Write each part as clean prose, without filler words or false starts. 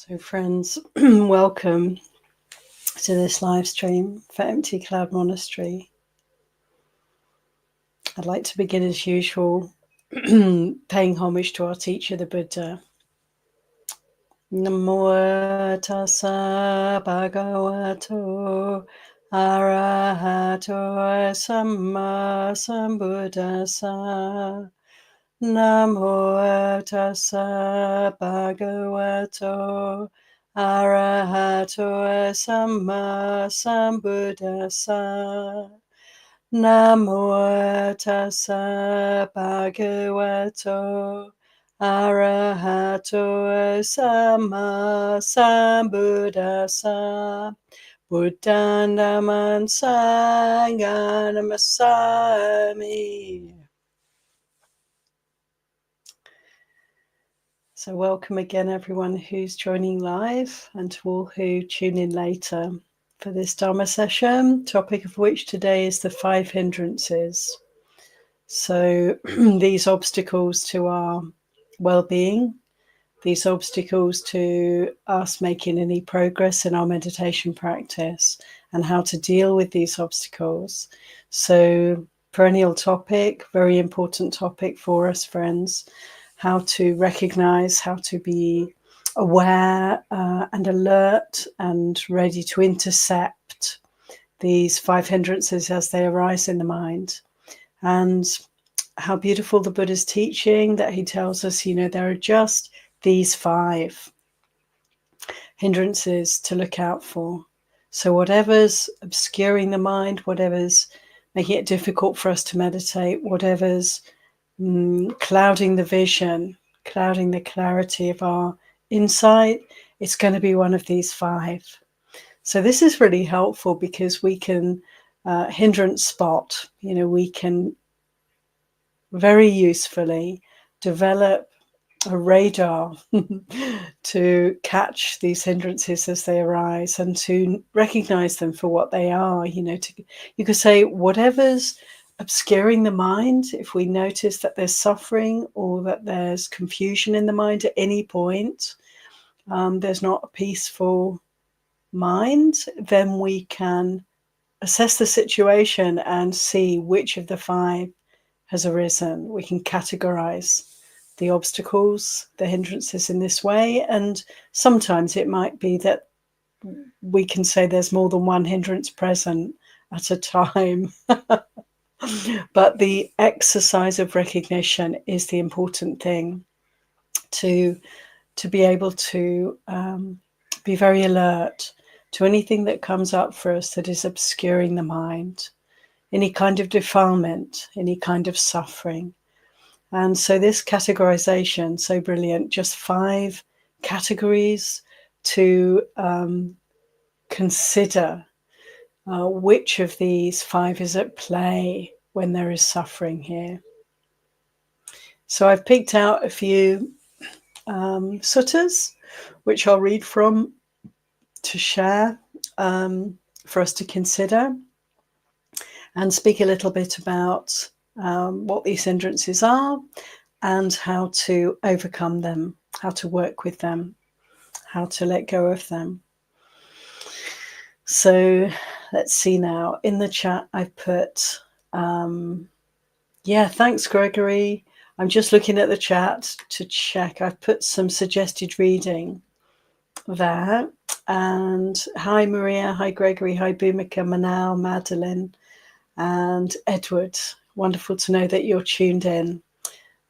So friends, welcome to this live stream for Empty Cloud Monastery. I'd like to begin as usual paying homage to our teacher, the Buddha. Namo tassa bhagavato arahato samma sambuddhassa. Namo tassa bhagavato arahato samma sambuddhassa. Namo tassa bhagavato arahato samma sambuddhassa. Buddhan dhammam sangham namasami. So welcome again, everyone who's joining live, and to all who tune in later for this Dharma session, topic of which today is the 5 hindrances. So these obstacles to our well-being, these obstacles to us making any progress in our meditation practice, and how to deal with these obstacles. So perennial topic, very important topic for us, friends. How to recognize, how to be aware and alert and ready to intercept these 5 hindrances as they arise in the mind. And how beautiful the Buddha's teaching, that he tells us, there are just these 5 hindrances to look out for. So whatever's obscuring the mind, whatever's making it difficult for us to meditate, whatever's clouding the vision, clouding the clarity of our insight, it's going to be one of these 5. So this is really helpful because we can hindrance spot. We can very usefully develop a radar to catch these hindrances as they arise and to recognize them for what they are. You could say whatever's obscuring the mind, if we notice that there's suffering or that there's confusion in the mind at any point, there's not a peaceful mind, then we can assess the situation and see which of the 5 has arisen. We can categorize the obstacles, the hindrances in this way, and sometimes it might be that we can say there's more than one hindrance present at a time. But the exercise of recognition is the important thing, to be able to be very alert to anything that comes up for us that is obscuring the mind, any kind of defilement, any kind of suffering. And so this categorization, so brilliant, just 5 categories to consider which of these 5 is at play when there is suffering here. So I've picked out a few suttas, which I'll read from to share for us to consider and speak a little bit about what these hindrances are and how to overcome them, how to work with them, how to let go of them. So let's see now. In the chat, I've put, thanks, Gregory. I'm just looking at the chat to check. I've put some suggested reading there. And hi, Maria. Hi, Gregory. Hi, Bhumika, Manal, Madeline, and Edward. Wonderful to know that you're tuned in.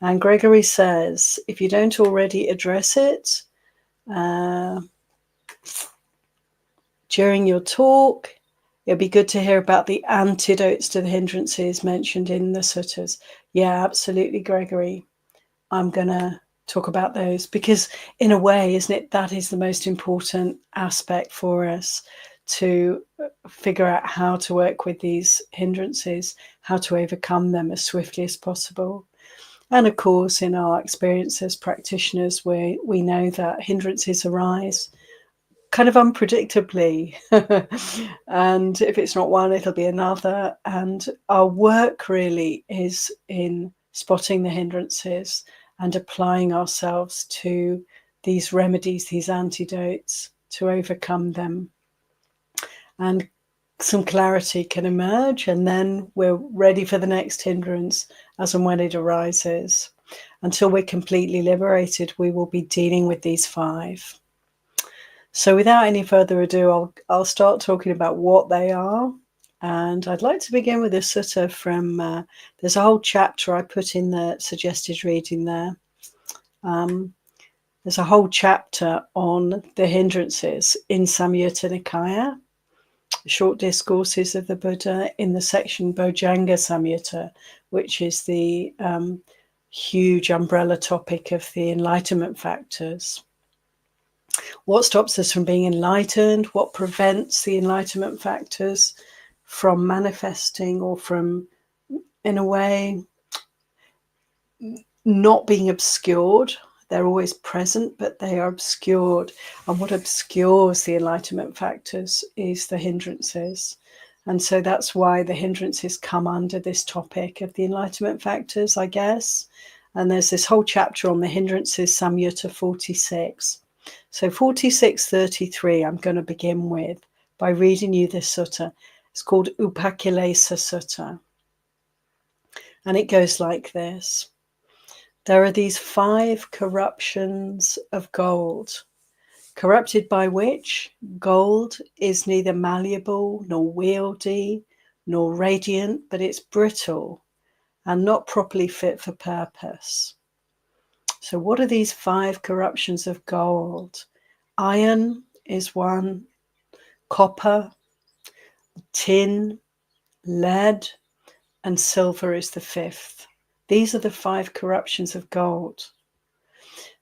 And Gregory says, if you don't already address it during your talk, it'll be good to hear about the antidotes to the hindrances mentioned in the suttas. Yeah, absolutely, Gregory. I'm going to talk about those because in a way, isn't it, that is the most important aspect for us, to figure out how to work with these hindrances, how to overcome them as swiftly as possible. And of course, in our experience as practitioners, we know that hindrances arise kind of unpredictably. And if it's not one, it'll be another. And our work really is in spotting the hindrances and applying ourselves to these remedies, these antidotes to overcome them. And some clarity can emerge, and then we're ready for the next hindrance as and when it arises. Until we're completely liberated, we will be dealing with these 5. So without any further ado, I'll start talking about what they are. And I'd like to begin with a sutta from, there's a whole chapter I put in the suggested reading there. There's a whole chapter on the hindrances in Samyutta Nikaya, short discourses of the Buddha, in the section Bojjhanga Samyutta, which is the huge umbrella topic of the enlightenment factors. What stops us from being enlightened? What prevents the enlightenment factors from manifesting, or from, in a way, not being obscured? They're always present, but they are obscured. And what obscures the enlightenment factors is the hindrances. And so that's why the hindrances come under this topic of the enlightenment factors, I guess. And there's this whole chapter on the hindrances, Samyutta 46. So 4633, I'm going to begin with by reading you this sutta. It's called Upakilesa Sutta. And it goes like this. There are these 5 corruptions of gold, corrupted by which gold is neither malleable nor wieldy nor radiant, but it's brittle and not properly fit for purpose. So what are these 5 corruptions of gold? Iron is one, copper, tin, lead, and silver is the 5th. These are the 5 corruptions of gold.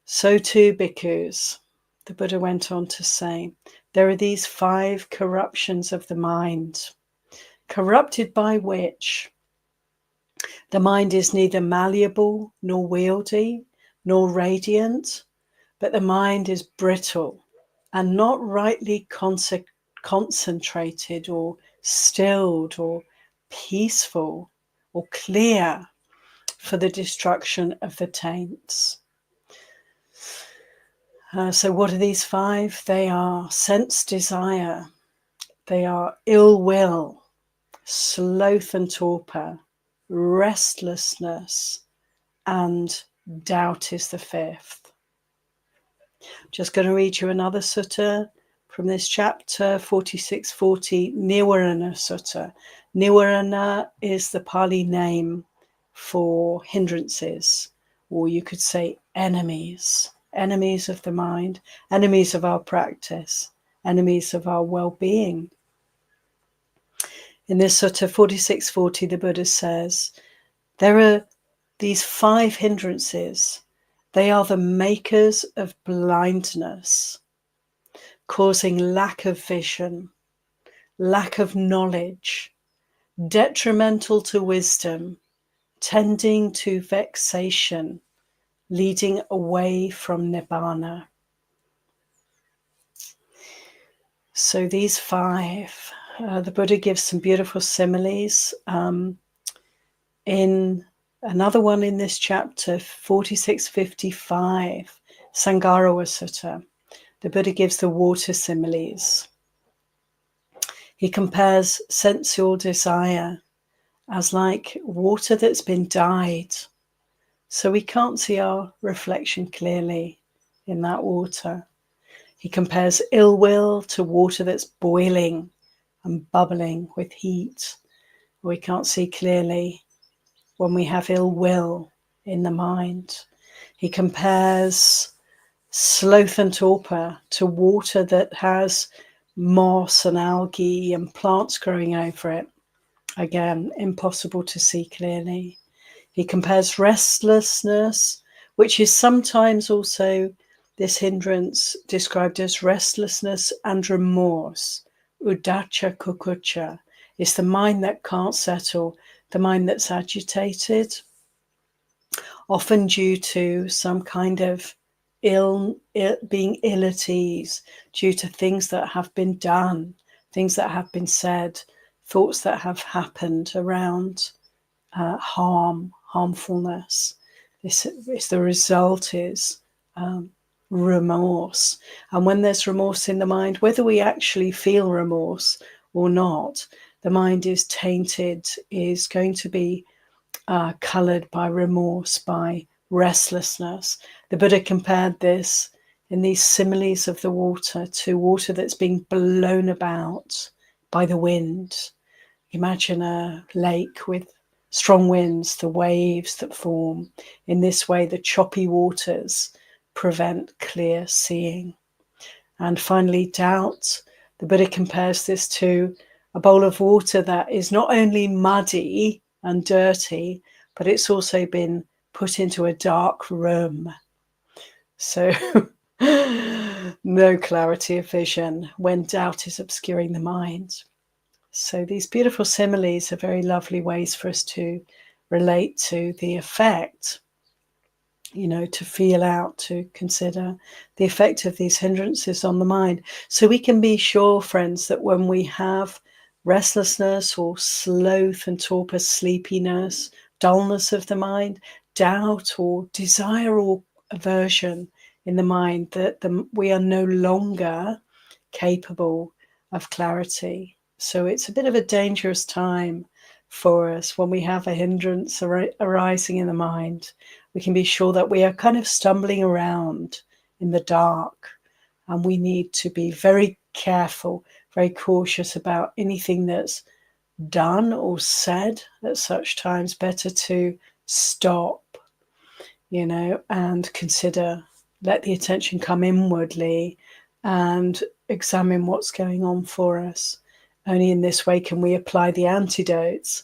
So too, bhikkhus, the Buddha went on to say, there are these 5 corruptions of the mind, corrupted by which the mind is neither malleable nor wieldy nor radiant, but the mind is brittle and not rightly concentrated or stilled or peaceful or clear for the destruction of the taints. So what are these 5? They are sense desire, they are ill will, sloth and torpor, restlessness, and doubt is the 5th. Just going to read you another sutta from this chapter, 4640, Niwarana Sutta. Niwarana is the Pali name for hindrances, or you could say enemies. Enemies of the mind, enemies of our practice, enemies of our well-being. In this sutta 4640, the Buddha says, there are these 5 hindrances. They are the makers of blindness, causing lack of vision, lack of knowledge, detrimental to wisdom, tending to vexation, leading away from nibbana. So these 5, the Buddha gives some beautiful similes. In another one in this chapter, 4655, Sangarawa Sutta, the Buddha gives the water similes. He compares sensual desire as like water that's been dyed. So we can't see our reflection clearly in that water. He compares ill will to water that's boiling and bubbling with heat. We can't see clearly when we have ill will in the mind. He compares sloth and torpor to water that has moss and algae and plants growing over it. Again, impossible to see clearly. He compares restlessness, which is sometimes also this hindrance described as restlessness and remorse. Uddhacca kukucca is the mind that can't settle, the mind that's agitated, often due to some kind of being ill at ease, due to things that have been done, things that have been said, thoughts that have happened around harmfulness. The result is remorse. And when there's remorse in the mind, whether we actually feel remorse or not, the mind is tainted, is going to be coloured by remorse, by restlessness. The Buddha compared this in these similes of the water to water that's being blown about by the wind. Imagine a lake with strong winds, the waves that form. In this way, the choppy waters prevent clear seeing. And finally, doubt. The Buddha compares this to a bowl of water that is not only muddy and dirty, but it's also been put into a dark room. So no clarity of vision when doubt is obscuring the mind. So these beautiful similes are very lovely ways for us to relate to the effect, to feel out, to consider the effect of these hindrances on the mind. So we can be sure, friends, that when we have restlessness or sloth and torpor, sleepiness, dullness of the mind, doubt or desire or aversion in the mind, that we are no longer capable of clarity. So it's a bit of a dangerous time for us when we have a hindrance arising in the mind. We can be sure that we are kind of stumbling around in the dark, and we need to be very careful, very cautious about anything that's done or said at such times. Better to stop, and consider, let the attention come inwardly and examine what's going on for us. Only in this way can we apply the antidotes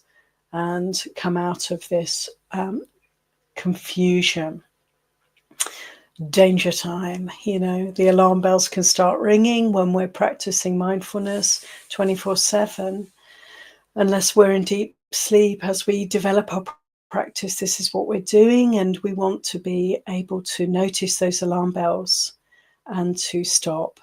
and come out of this confusion. Danger time. The alarm bells can start ringing when we're practicing mindfulness 24/7. Unless we're in deep sleep, as we develop our practice, this is what we're doing, and we want to be able to notice those alarm bells and to stop,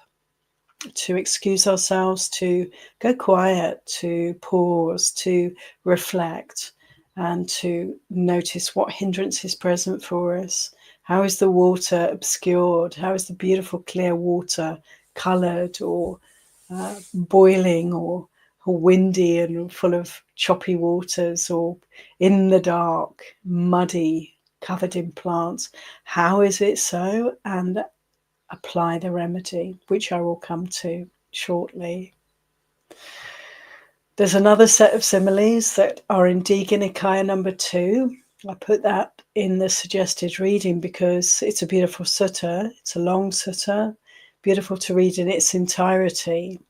to excuse ourselves, to go quiet, to pause, to reflect, and to notice what hindrance is present for us. How is the water obscured? How is the beautiful clear water coloured or boiling or windy and full of choppy waters, or in the dark, muddy, covered in plants? How is it so? And apply the remedy, which I will come to shortly. There's another set of similes that are in Digha Nikaya number 2. I put that in the suggested reading because it's a beautiful sutta. It's a long sutta, beautiful to read in its entirety.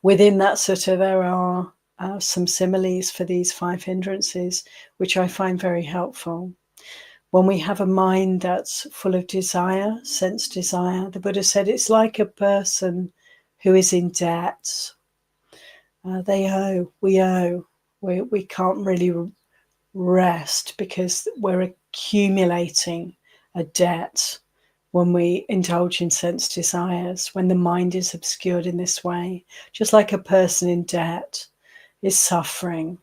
Within that sutta, there are some similes for these 5 hindrances, which I find very helpful. When we have a mind that's full of desire, sense desire, the Buddha said it's like a person who is in debt. They owe, we owe. We can't really rest because we're accumulating a debt when we indulge in sense desires, when the mind is obscured in this way. Just like a person in debt is suffering.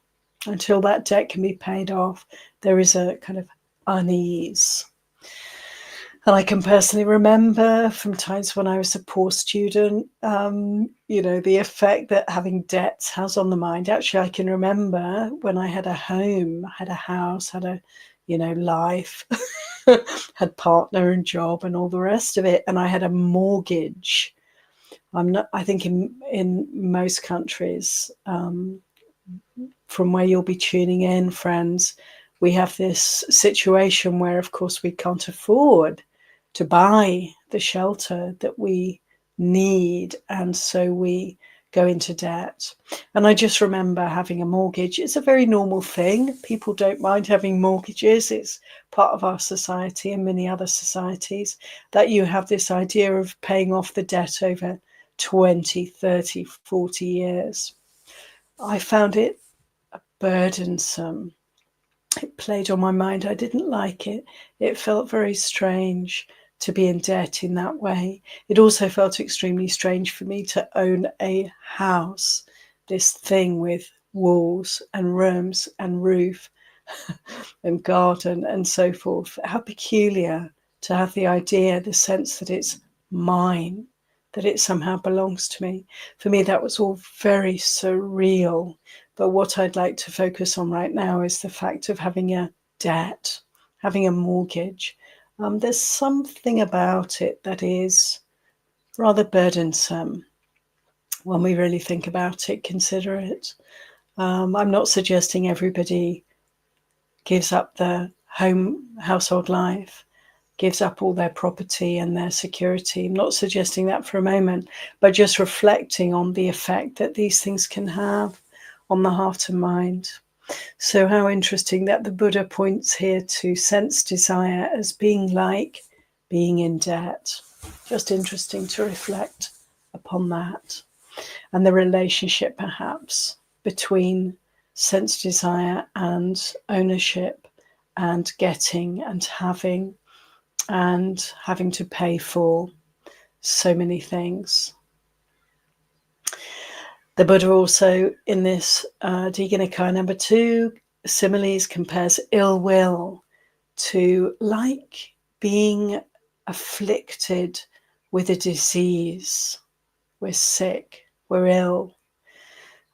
Until that debt can be paid off, there is a kind of unease. And I can personally remember from times when I was a poor student, the effect that having debts has on the mind. Actually, I can remember when I had a home, had a house, had a, life, had partner and job and all the rest of it. And I had a mortgage. I think in most countries, from where you'll be tuning in, friends, we have this situation where, of course, we can't afford to buy the shelter that we need, and so we go into debt. And I just remember having a mortgage. It's a very normal thing. People don't mind having mortgages. It's part of our society and many other societies that you have this idea of paying off the debt over 20, 30, 40 years. I found it burdensome. It played on my mind. I didn't like it. It felt very strange to be in debt in that way. It also felt extremely strange for me to own a house, this thing with walls and rooms and roof and garden and so forth. How peculiar to have the idea, the sense that it's mine, that it somehow belongs to me. For me, that was all very surreal. But what I'd like to focus on right now is the fact of having a debt, having a mortgage. There's something about it that is rather burdensome when we really think about it, consider it. I'm not suggesting everybody gives up their household life, gives up all their property and their security. I'm not suggesting that for a moment, but just reflecting on the effect that these things can have on the heart and mind. So how interesting that the Buddha points here to sense desire as being like being in debt. Just interesting to reflect upon that. And the relationship perhaps between sense desire and ownership and getting and having to pay for so many things. The Buddha also, in this Digha Nikaya number 2, similes compares ill will to like being afflicted with a disease. We're sick, we're ill,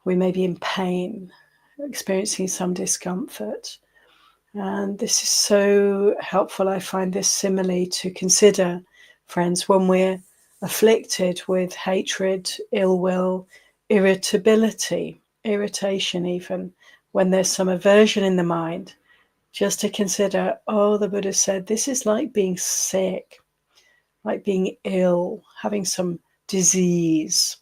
we may be in pain, experiencing some discomfort. And this is so helpful. I find this simile to consider, friends, when we're afflicted with hatred, ill will, irritability, irritation even, when there's some aversion in the mind, just to consider, the Buddha said, this is like being sick, like being ill, having some disease.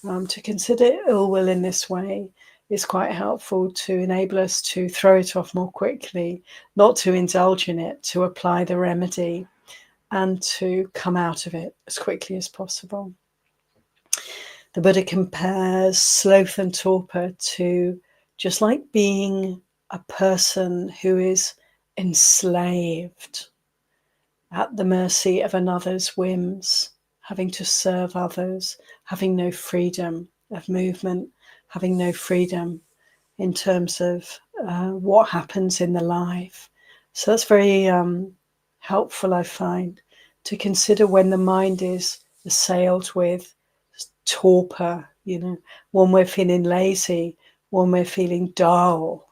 To consider ill will in this way is quite helpful to enable us to throw it off more quickly, not to indulge in it, to apply the remedy and to come out of it as quickly as possible. The Buddha compares sloth and torpor to just like being a person who is enslaved at the mercy of another's whims, having to serve others, having no freedom of movement, having no freedom in terms of what happens in the life. So that's very helpful, I find, to consider when the mind is assailed with torpor, when we're feeling lazy, when we're feeling dull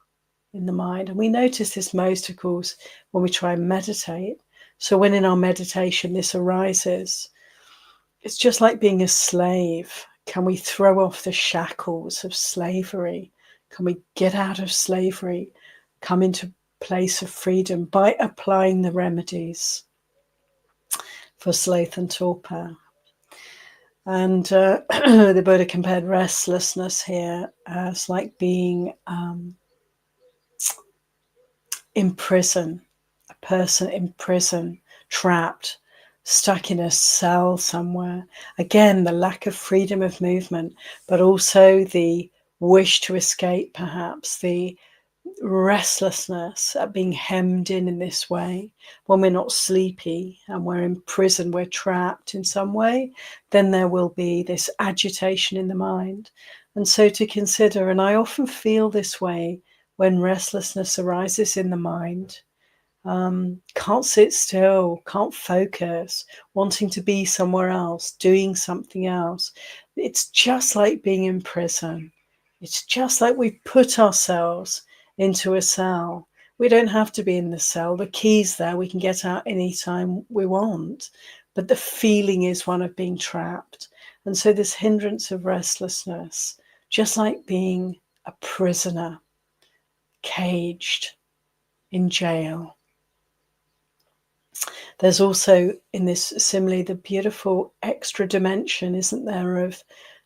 in the mind. And we notice this most, of course, when we try and meditate. So when in our meditation this arises, it's just like being a slave. Can we throw off the shackles of slavery? Can we get out of slavery, come into a place of freedom by applying the remedies for sloth and torpor? And the Buddha compared restlessness here as like being in prison, a person in prison, trapped, stuck in a cell somewhere. Again, the lack of freedom of movement, but also the wish to escape, perhaps, the restlessness at being hemmed in this way. When we're not sleepy and we're in prison, we're trapped in some way, then there will be this agitation in the mind. And so to consider, and I often feel this way when restlessness arises in the mind, can't sit still, can't focus, wanting to be somewhere else, doing something else. It's just like being in prison. It's just like we put ourselves into a cell. We don't have to be in the cell. The key's there. We can get out anytime we want. But the feeling is one of being trapped. And so this hindrance of restlessness, just like being a prisoner, caged in jail. There's also in this simile the beautiful extra dimension, isn't there, of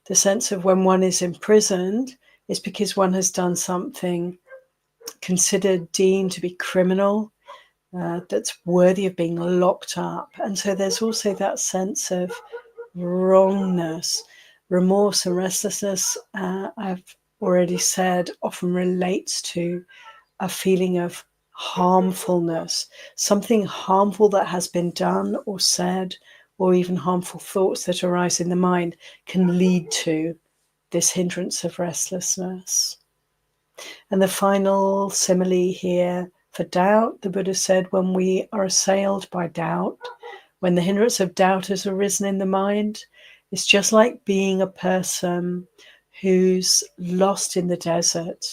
the sense of when one is imprisoned, it's because one has done something considered, deemed to be criminal, that's worthy of being locked up. And so there's also that sense of wrongness, remorse and restlessness, I've already said, often relates to a feeling of harmfulness, something harmful that has been done or said, or even harmful thoughts that arise in the mind can lead to this hindrance of restlessness. And the final simile here for doubt. The Buddha said when we are assailed by doubt, when the hindrance of doubt has arisen in the mind, it's just like being a person who's lost in the desert.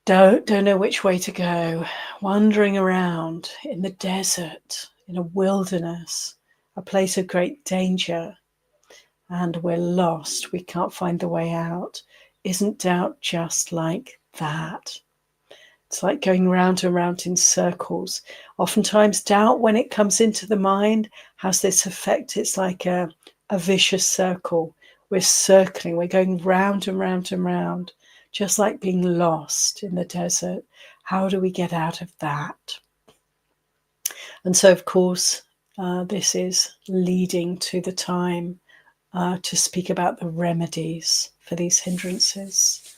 Don't know which way to go, wandering around in the desert, in a wilderness, a place of great danger, and we're lost. We can't find the way out. Isn't doubt just like that? It's like going round and round in circles. Oftentimes, doubt, when it comes into the mind, has this effect. It's like a vicious circle. We're circling, we're going round and round and round, just like being lost in the desert. How do we get out of that? And so, of course, this is leading to the time to speak about the remedies for these hindrances.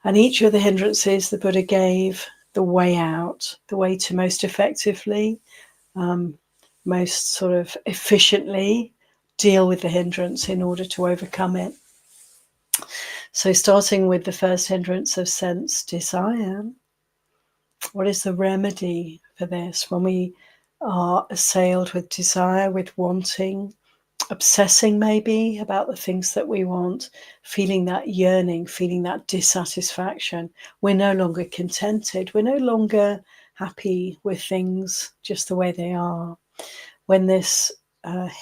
And each of the hindrances the Buddha gave the way out, the way to most effectively, most sort of efficiently deal with the hindrance in order to overcome it. So starting with the first hindrance of sense desire, what is the remedy for this? When we are assailed with desire, with wanting, obsessing maybe about the things that we want, feeling that yearning, feeling that dissatisfaction, we're no longer contented, we're no longer happy with things just the way they are. When this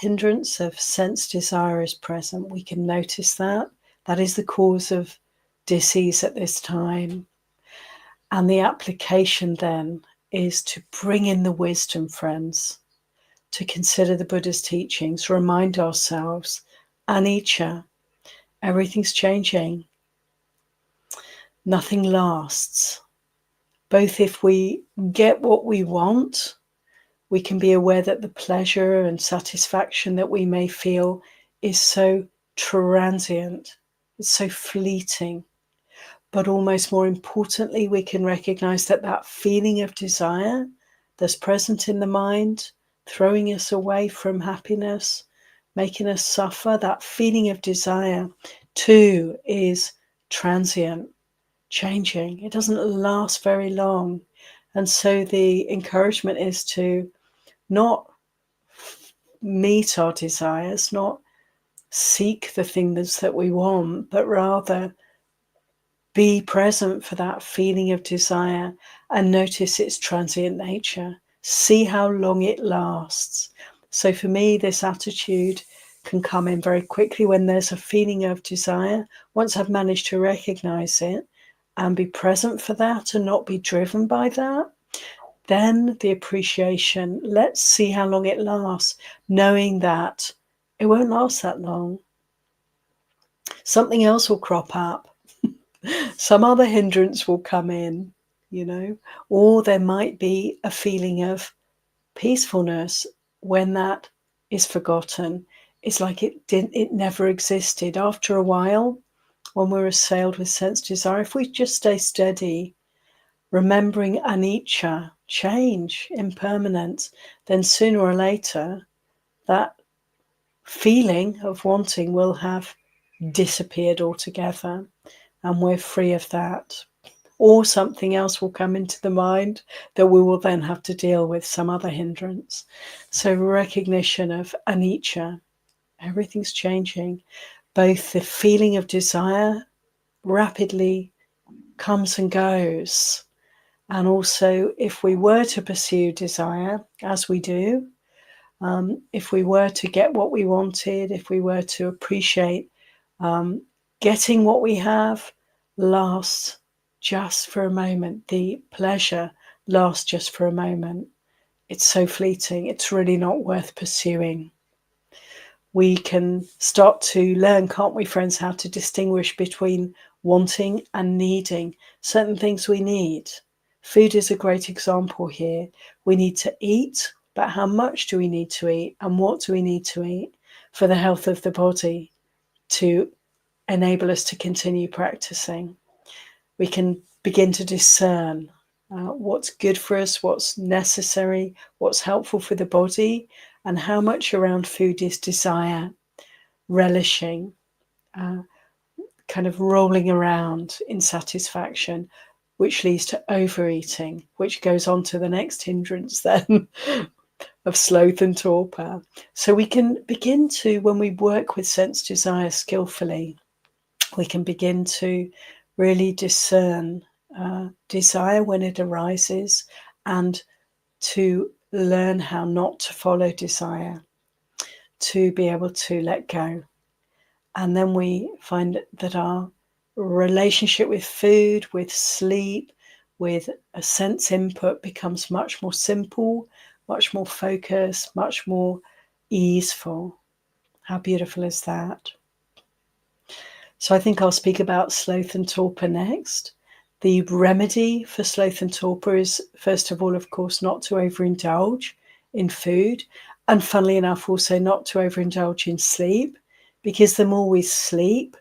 hindrance of sense desire is present, we can notice that. That is the cause of disease at this time. And the application then is to bring in the wisdom, friends, to consider the Buddha's teachings, remind ourselves, anicca, everything's changing. Nothing lasts. Both if we get what we want, we can be aware that the pleasure and satisfaction that we may feel is so transient, it's so fleeting. But almost more importantly, we can recognize that that feeling of desire that's present in the mind, throwing us away from happiness, making us suffer, that feeling of desire too is transient, changing. It doesn't last very long. And so the encouragement is to not meet our desires, not seek the things that we want, but rather be present for that feeling of desire and notice its transient nature. See how long it lasts. So for me, this attitude can come in very quickly when there's a feeling of desire. Once I've managed to recognize it and be present for that and not be driven by that, then the appreciation, let's see how long it lasts, knowing that it won't last that long. Something else will crop up. Some other hindrance will come in, or there might be a feeling of peacefulness when that is forgotten. It's like it never existed. After a while, when we're assailed with sense desire, if we just stay steady, remembering anicca, change, impermanence, then sooner or later, that feeling of wanting will have disappeared altogether. And we're free of that. Or something else will come into the mind that we will then have to deal with, some other hindrance. So recognition of anicca, everything's changing. Both the feeling of desire rapidly comes and goes. And also, if we were to pursue desire, as we do, if we were to get what we wanted, if we were to appreciate getting what we have, lasts just for a moment. The pleasure lasts just for a moment. It's so fleeting. It's really not worth pursuing. We can start to learn, can't we, friends, how to distinguish between wanting and needing. Certain things we need. Food is a great example here. We need to eat, but how much do we need to eat? And what do we need to eat for the health of the body to enable us to continue practicing? We can begin to discern what's good for us, what's necessary, what's helpful for the body, and how much around food is desire, relishing, kind of rolling around in satisfaction, which leads to overeating, which goes on to the next hindrance then of sloth and torpor. So we can begin to, when we work with sense desire skillfully, we can begin to really discern desire when it arises, and to learn how not to follow desire, to be able to let go. And then we find that our relationship with food, with sleep, with a sense input becomes much more simple, much more focused, much more easeful. How beautiful is that? So I think I'll speak about sloth and torpor next. The remedy for sloth and torpor is, first of all, of course, not to overindulge in food, and funnily enough, also not to overindulge in sleep, because the more we sleep,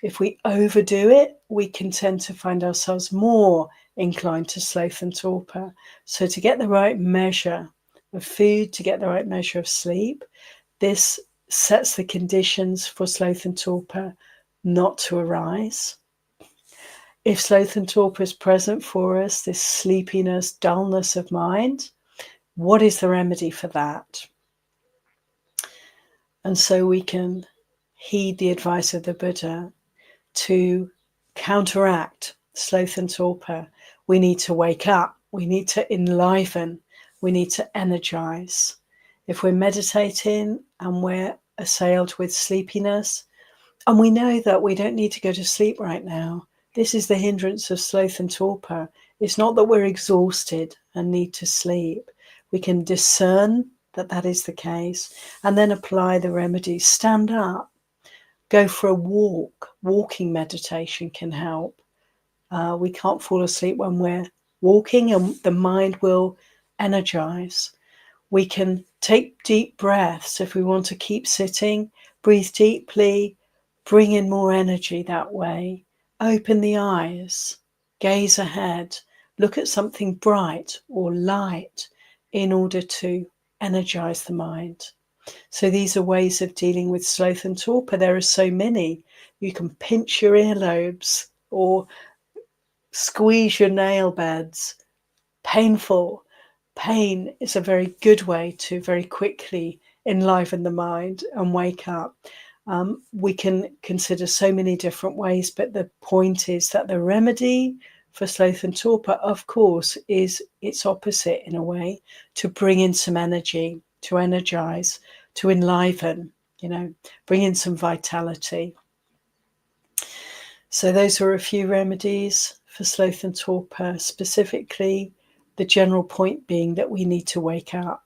if we overdo it, we can tend to find ourselves more inclined to sloth and torpor. So to get the right measure of food, to get the right measure of sleep, this sets the conditions for sloth and torpor not to arise. If sloth and torpor is present for us, this sleepiness, dullness of mind, what is the remedy for that? And so we can heed the advice of the Buddha to counteract sloth and torpor. We need to wake up, we need to enliven, we need to energize. If we're meditating and we're assailed with sleepiness, and we know that we don't need to go to sleep right now, this is the hindrance of sloth and torpor. It's not that we're exhausted and need to sleep. We can discern that that is the case and then apply the remedies. Stand up, go for a walk. Walking meditation can help. We can't fall asleep when we're walking, and the mind will energize. We can take deep breaths. If we want to keep sitting, breathe deeply, bring in more energy that way. Open the eyes, gaze ahead, look at something bright or light in order to energize the mind. So these are ways of dealing with sloth and torpor. There are so many. You can pinch your earlobes or squeeze your nail beds. Painful. Pain is a very good way to very quickly enliven the mind and wake up. We can consider so many different ways, but the point is that the remedy for sloth and torpor, of course, is its opposite in a way, to bring in some energy, to energize, to enliven, bring in some vitality. So those are a few remedies for sloth and torpor, specifically the general point being that we need to wake up.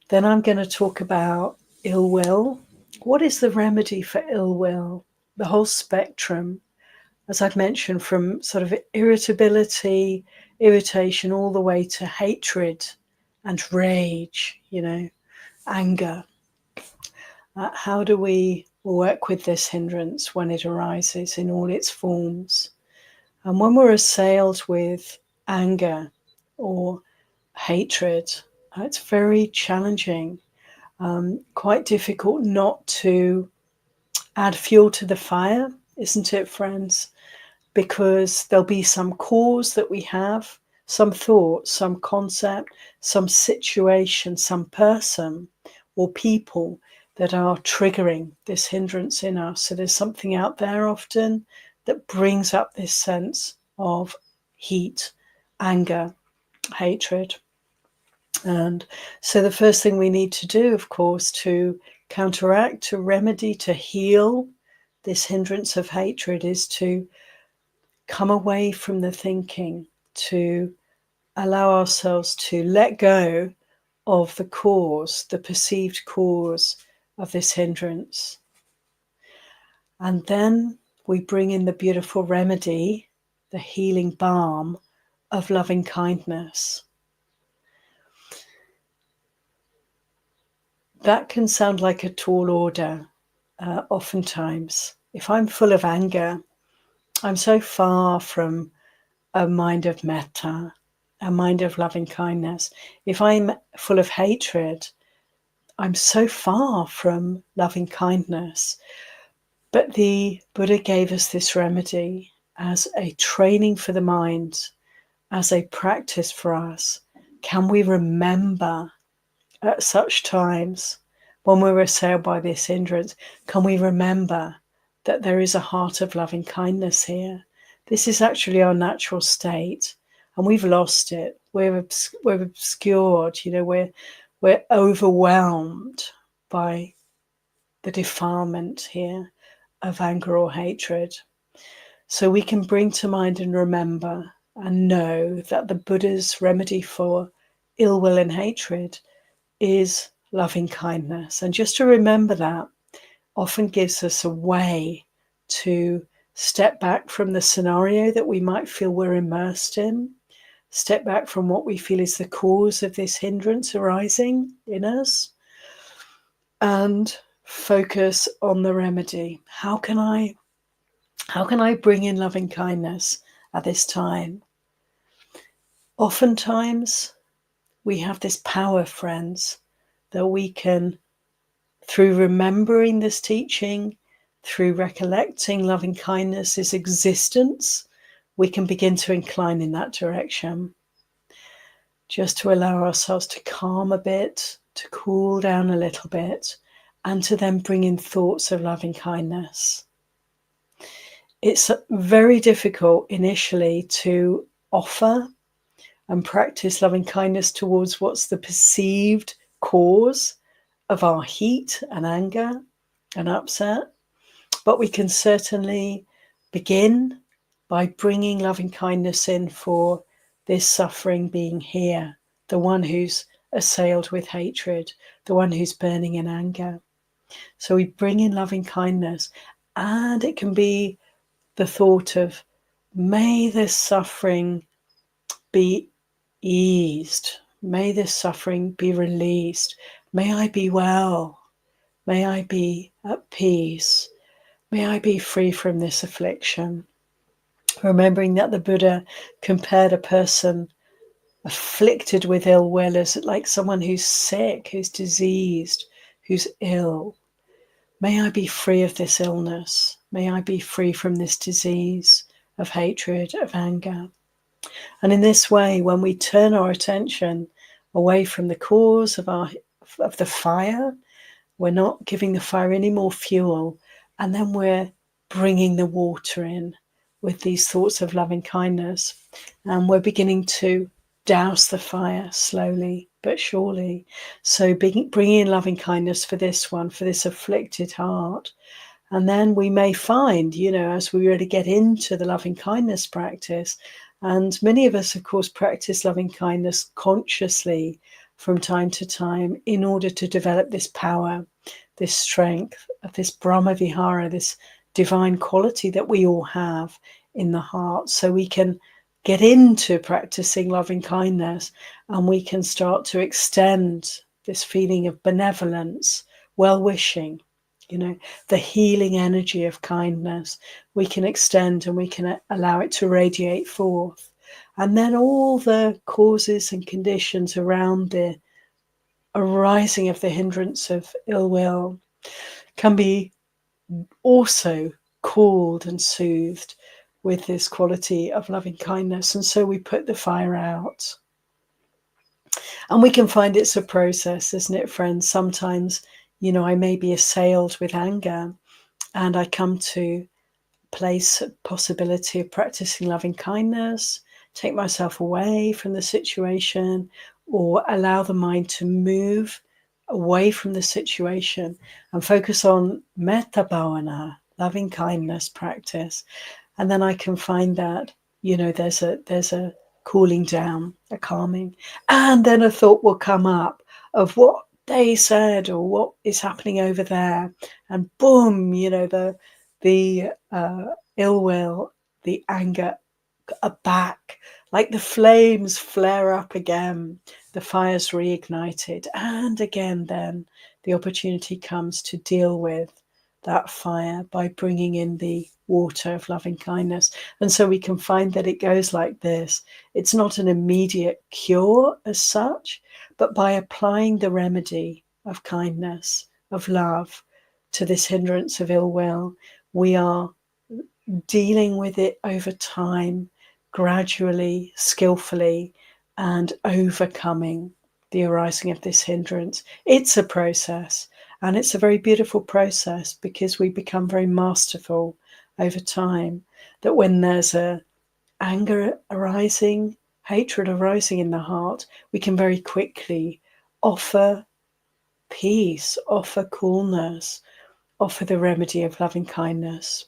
Then I'm going to talk about ill will. What is the remedy for ill will? The whole spectrum, as I've mentioned, from sort of irritability, irritation, all the way to hatred and rage, anger. How do we work with this hindrance when it arises in all its forms? And when we're assailed with anger or hatred, it's very challenging, quite difficult not to add fuel to the fire, isn't it, friends? Because there'll be some cause that we have, some thought, some concept, some situation, some person or people that are triggering this hindrance in us. So there's something out there often that brings up this sense of heat, anger, hatred. And so the first thing we need to do, of course, to counteract, to remedy, to heal this hindrance of hatred is to come away from the thinking, to allow ourselves to let go of the cause, the perceived cause of this hindrance. And then we bring in the beautiful remedy, the healing balm of loving kindness. That can sound like a tall order, oftentimes. If I'm full of anger, I'm so far from a mind of metta, a mind of loving kindness. If I'm full of hatred, I'm so far from loving kindness. But the Buddha gave us this remedy, as a training for the mind, as a practice for us, can we remember at such times when we're assailed by this hindrance, can we remember that there is a heart of loving kindness here? This is actually our natural state, and we've lost it. We're obscured, we're overwhelmed by the defilement here of anger or hatred. So we can bring to mind and remember and know that the Buddha's remedy for ill will and hatred is loving kindness. And just to remember that often gives us a way to step back from the scenario that we might feel we're immersed in, step back from what we feel is the cause of this hindrance arising in us, and focus on the remedy. How can I bring in loving kindness at this time? Oftentimes we have this power, friends, that we can, through remembering this teaching, through recollecting loving kindness's existence, we can begin to incline in that direction. Just to allow ourselves to calm a bit, to cool down a little bit, and to then bring in thoughts of loving kindness. It's very difficult initially to offer and practice loving kindness towards what's the perceived cause of our heat and anger and upset. But we can certainly begin by bringing loving kindness in for this suffering being here, the one who's assailed with hatred, the one who's burning in anger. So we bring in loving kindness, and it can be the thought of, may this suffering be eased. May this suffering be released. May I be well. May I be at peace. May I be free from this affliction. Remembering that the Buddha compared a person afflicted with ill will as like someone who's sick, who's diseased, who's ill. May I be free of this illness. May I be free from this disease of hatred, of anger. And in this way, when we turn our attention away from the cause of the fire, we're not giving the fire any more fuel, and then we're bringing the water in with these thoughts of loving kindness, and we're beginning to douse the fire slowly but surely. So bringing in loving kindness for this one, for this afflicted heart. And then we may find, as we really get into the loving kindness practice, and many of us, of course, practice loving kindness consciously from time to time in order to develop this power, this strength of this Brahmavihara, this divine quality that we all have in the heart. So we can get into practicing loving kindness, and we can start to extend this feeling of benevolence, well-wishing, the healing energy of kindness. We can extend and we can allow it to radiate forth. And then all the causes and conditions around the arising of the hindrance of ill will can be also cooled and soothed with this quality of loving kindness. And so we put the fire out. And we can find it's a process, isn't it, friends? Sometimes, I may be assailed with anger, and I come to place a possibility of practicing loving kindness, take myself away from the situation, or allow the mind to move away from the situation and focus on metta bhavana, loving kindness practice. And then I can find that, there's a cooling down, a calming, and then a thought will come up of what they said or what is happening over there, and boom, the ill will, the anger are back, like the flames flare up again, the fire's reignited, and again then the opportunity comes to deal with that fire by bringing in the water of loving kindness. And so we can find that it goes like this. It's not an immediate cure as such, but by applying the remedy of kindness, of love, to this hindrance of ill will, we are dealing with it over time, gradually, skillfully, and overcoming the arising of this hindrance. It's a process, and it's a very beautiful process because we become very masterful over time. That when there's a anger arising, hatred arising in the heart, we can very quickly offer peace, offer coolness, offer the remedy of loving kindness.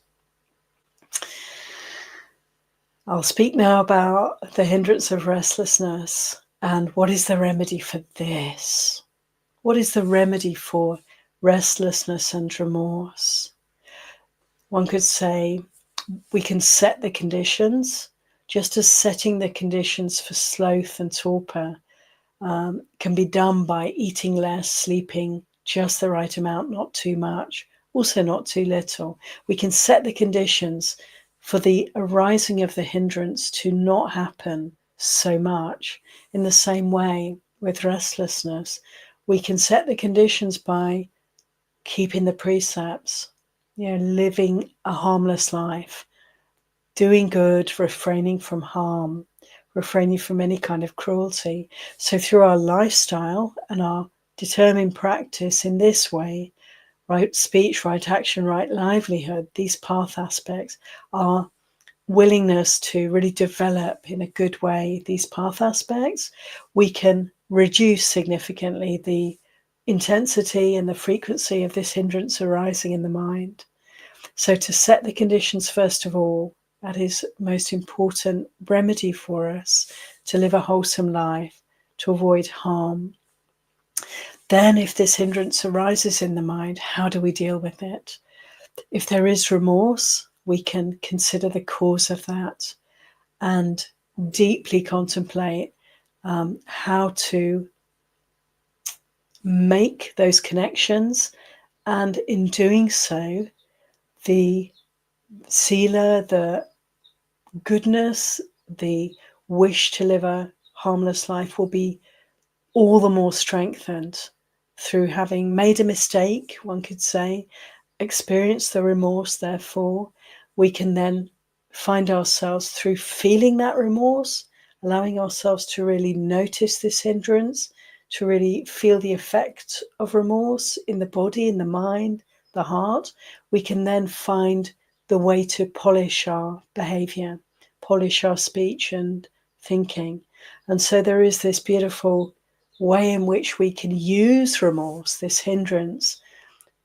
I'll speak now about the hindrance of restlessness and what is the remedy for this? What is the remedy for restlessness and remorse? One could say we can set the conditions, just as setting the conditions for sloth and torpor can be done by eating less, sleeping just the right amount, not too much, also not too little. We can set the conditions for the arising of the hindrance to not happen so much. In the same way, with restlessness, we can set the conditions by keeping the precepts, living a harmless life, doing good, refraining from harm, refraining from any kind of cruelty. So through our lifestyle and our determined practice in this way, right speech, right action, right livelihood, these path aspects, our willingness to really develop in a good way these path aspects, we can reduce significantly the intensity and the frequency of this hindrance arising in the mind. So to set the conditions, first of all, that is most important remedy for us to live a wholesome life, to avoid harm. Then if this hindrance arises in the mind, how do we deal with it? If there is remorse, we can consider the cause of that and deeply contemplate how to make those connections. And in doing so, the sila, the goodness, the wish to live a harmless life will be all the more strengthened through having made a mistake, one could say, experience the remorse. Therefore, we can then find ourselves through feeling that remorse, allowing ourselves to really notice this hindrance, to really feel the effect of remorse in the body, in the mind, the heart. We can then find the way to polish our behavior, polish our speech and thinking. And so there is this beautiful way in which we can use remorse, this hindrance,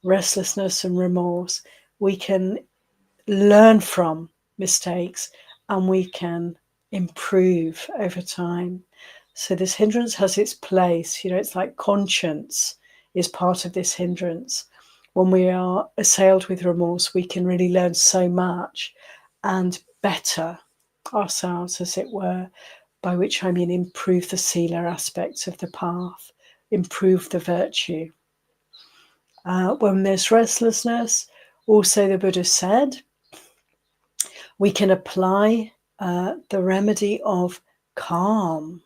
restlessness and remorse. We can learn from mistakes and we can improve over time. So this hindrance has its place. It's like conscience is part of this hindrance. When we are assailed with remorse, we can really learn so much and better ourselves, as it were, by which I mean improve the sila aspects of the path, improve the virtue. When there's restlessness, also the Buddha said, we can apply the remedy of calm.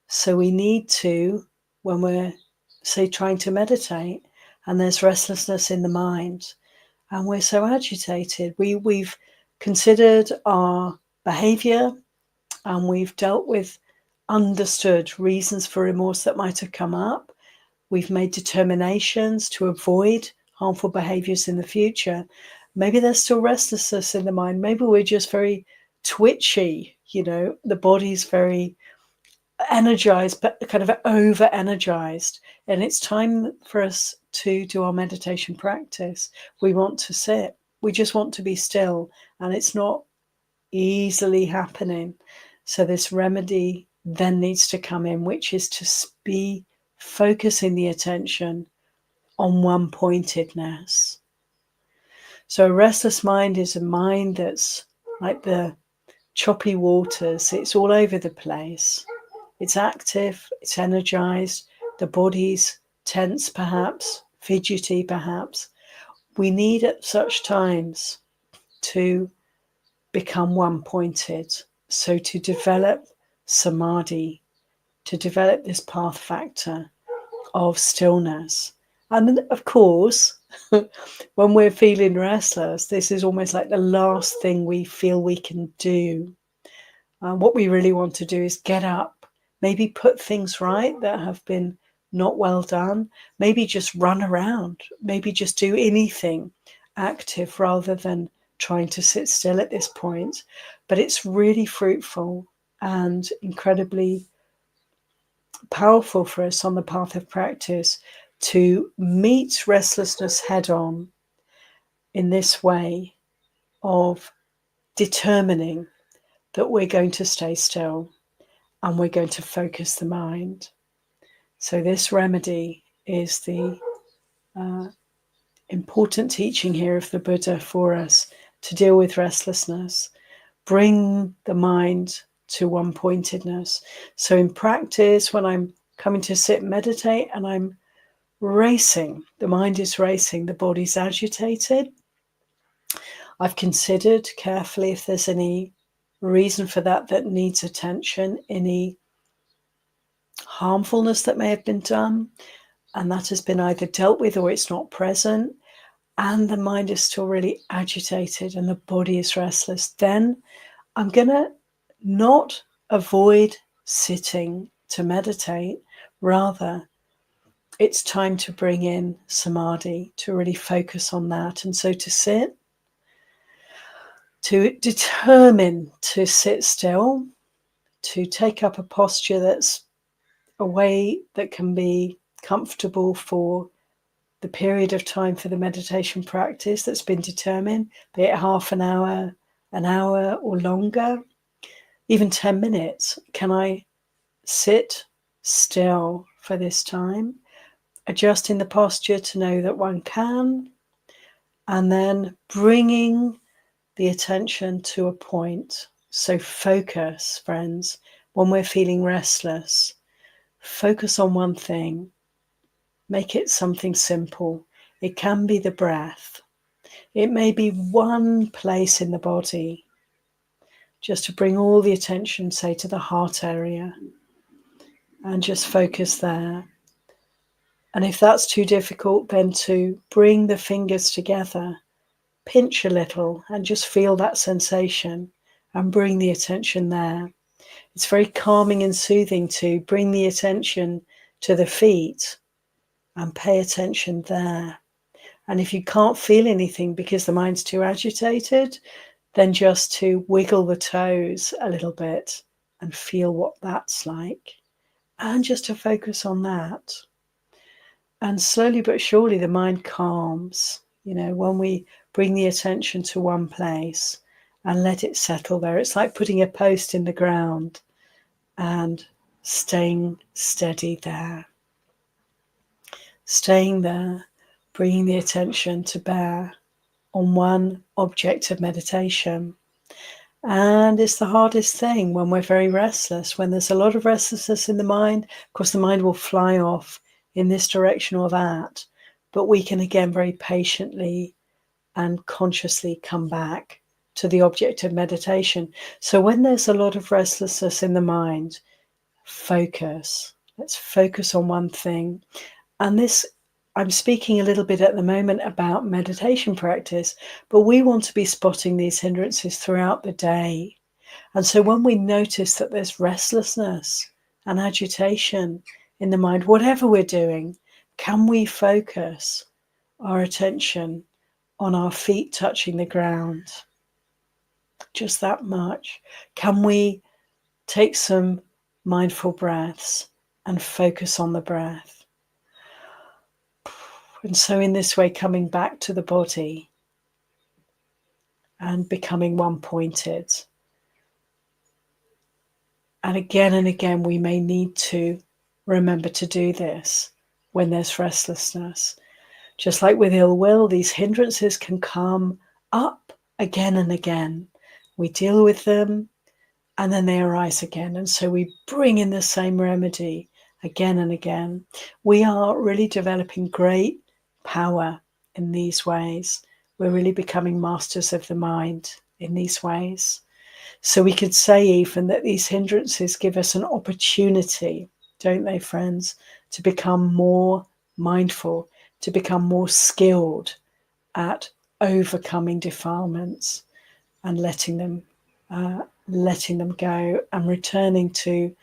So we need to, when we're, say, trying to meditate and there's restlessness in the mind and we're so agitated, we've considered our behavior and we've dealt with understood reasons for remorse that might have come up. We've made determinations to avoid harmful behaviors in the future. Maybe there's still restlessness in the mind. Maybe we're just very twitchy, the body's very energized, but kind of over energized. And it's time for us to do our meditation practice. We want to sit. We just want to be still. And it's not easily happening. So this remedy then needs to come in, which is to be focusing the attention on one pointedness. So a restless mind is a mind that's like the choppy waters. It's all over the place. It's active, it's energized, the body's tense perhaps, fidgety perhaps. We need at such times to become one-pointed. So to develop samadhi, to develop this path factor of stillness, And then, of course, when we're feeling restless, this is almost like the last thing we feel we can do. What we really want to do is get up, maybe put things right that have been not well done, maybe just run around, maybe just do anything active rather than trying to sit still at this point. But it's really fruitful and incredibly powerful for us on the path of practice to meet restlessness head on in this way of determining that we're going to stay still and we're going to focus the mind. So this remedy is the important teaching here of the Buddha for us to deal with restlessness. Bring the mind to one-pointedness. So in practice, when I'm coming to sit and meditate and I'm racing, the mind is racing, the body's agitated, I've considered carefully if there's any reason for that needs attention, any harmfulness that may have been done, and that has been either dealt with or it's not present, and the mind is still really agitated and the body is restless, then I'm going to not avoid sitting to meditate. Rather, it's time to bring in samadhi, to really focus on that. And so to sit, to determine to sit still, to take up a posture that's a way that can be comfortable for the period of time for the meditation practice that's been determined, be it half an hour, or longer, even 10 minutes. Can I sit still for this time? Adjusting the posture to know that one can, and then bringing the attention to a point. So focus, friends, when we're feeling restless, focus on one thing. Make it something simple. It can be the breath. It may be one place in the body, just to bring all the attention, say, to the heart area, and just focus there. And if that's too difficult, then to bring the fingers together, pinch a little, and just feel that sensation and bring the attention there. It's very calming and soothing to bring the attention to the feet and pay attention there. And if you can't feel anything because the mind's too agitated, then just to wiggle the toes a little bit and feel what that's like. And just to focus on that. And slowly but surely the mind calms. You know, when we bring the attention to one place and let it settle there, it's like putting a post in the ground and staying steady there. Staying there, bringing the attention to bear on one object of meditation. And it's the hardest thing when we're very restless, when there's a lot of restlessness in the mind. Of course, the mind will fly off in this direction or that, but we can again very patiently and consciously come back to the object of meditation. So when there's a lot of restlessness in the mind, focus. Let's focus on one thing. And this, I'm speaking a little bit at the moment about meditation practice, but we want to be spotting these hindrances throughout the day. And so when we notice that there's restlessness and agitation in the mind, whatever we're doing, can we focus our attention on our feet touching the ground? Just that much. Can we take some mindful breaths and focus on the breath? And so in this way, coming back to the body and becoming one-pointed. And again, we may need to remember to do this when there's restlessness. Just like with ill will, these hindrances can come up again and again. We deal with them and then they arise again. And so we bring in the same remedy again and again. We are really developing great power in these ways. We're really becoming masters of the mind in these ways. So we could say even that these hindrances give us an opportunity, don't they, friends, to become more mindful, to become more skilled at overcoming defilements and letting them go, and returning to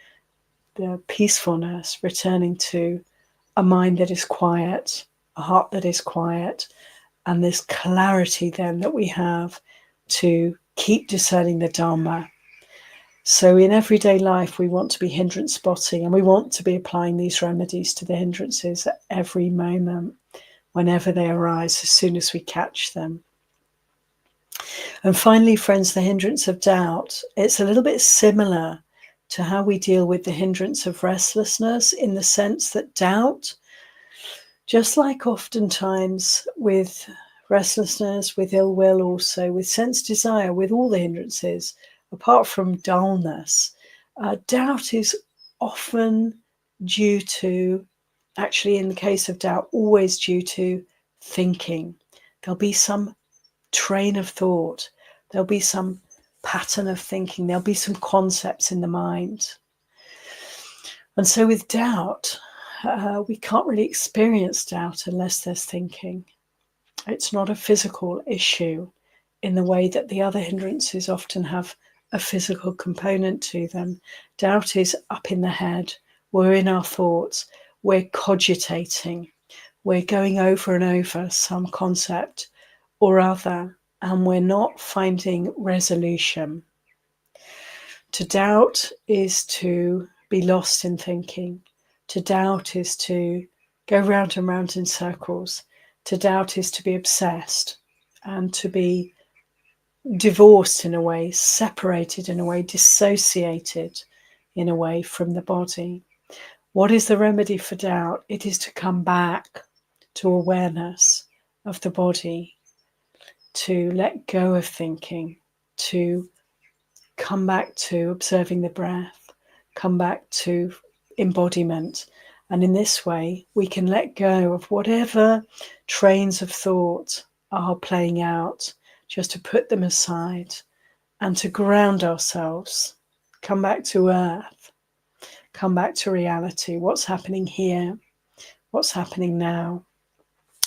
the peacefulness, returning to a mind that is quiet, a heart that is quiet, and this clarity then that we have to keep discerning the Dharma. So in everyday life, we want to be hindrance spotting, and we want to be applying these remedies to the hindrances at every moment, whenever they arise, as soon as we catch them. And finally, friends, the hindrance of doubt. It's a little bit similar to how we deal with the hindrance of restlessness, in the sense that doubt, just like oftentimes with restlessness, with ill will, also with sense desire, with all the hindrances, apart from dullness, doubt is often due to, actually in the case of doubt, always due to thinking. There'll be some train of thought, there'll be some pattern of thinking, there'll be some concepts in the mind. And so with doubt, we can't really experience doubt unless there's thinking. It's not a physical issue in the way that the other hindrances often have a physical component to them. Doubt is up in the head. We're in our thoughts. We're cogitating. We're going over and over some concept or other, and we're not finding resolution. To doubt is to be lost in thinking. To doubt is to go round and round in circles. To doubt is to be obsessed and to be divorced in a way, separated in a way, dissociated in a way from the body. What is the remedy for doubt? It is to come back to awareness of the body, to let go of thinking, to come back to observing the breath, come back to embodiment. And in this way, we can let go of whatever trains of thought are playing out, just to put them aside and to ground ourselves, come back to earth, come back to reality. What's happening here? What's happening now?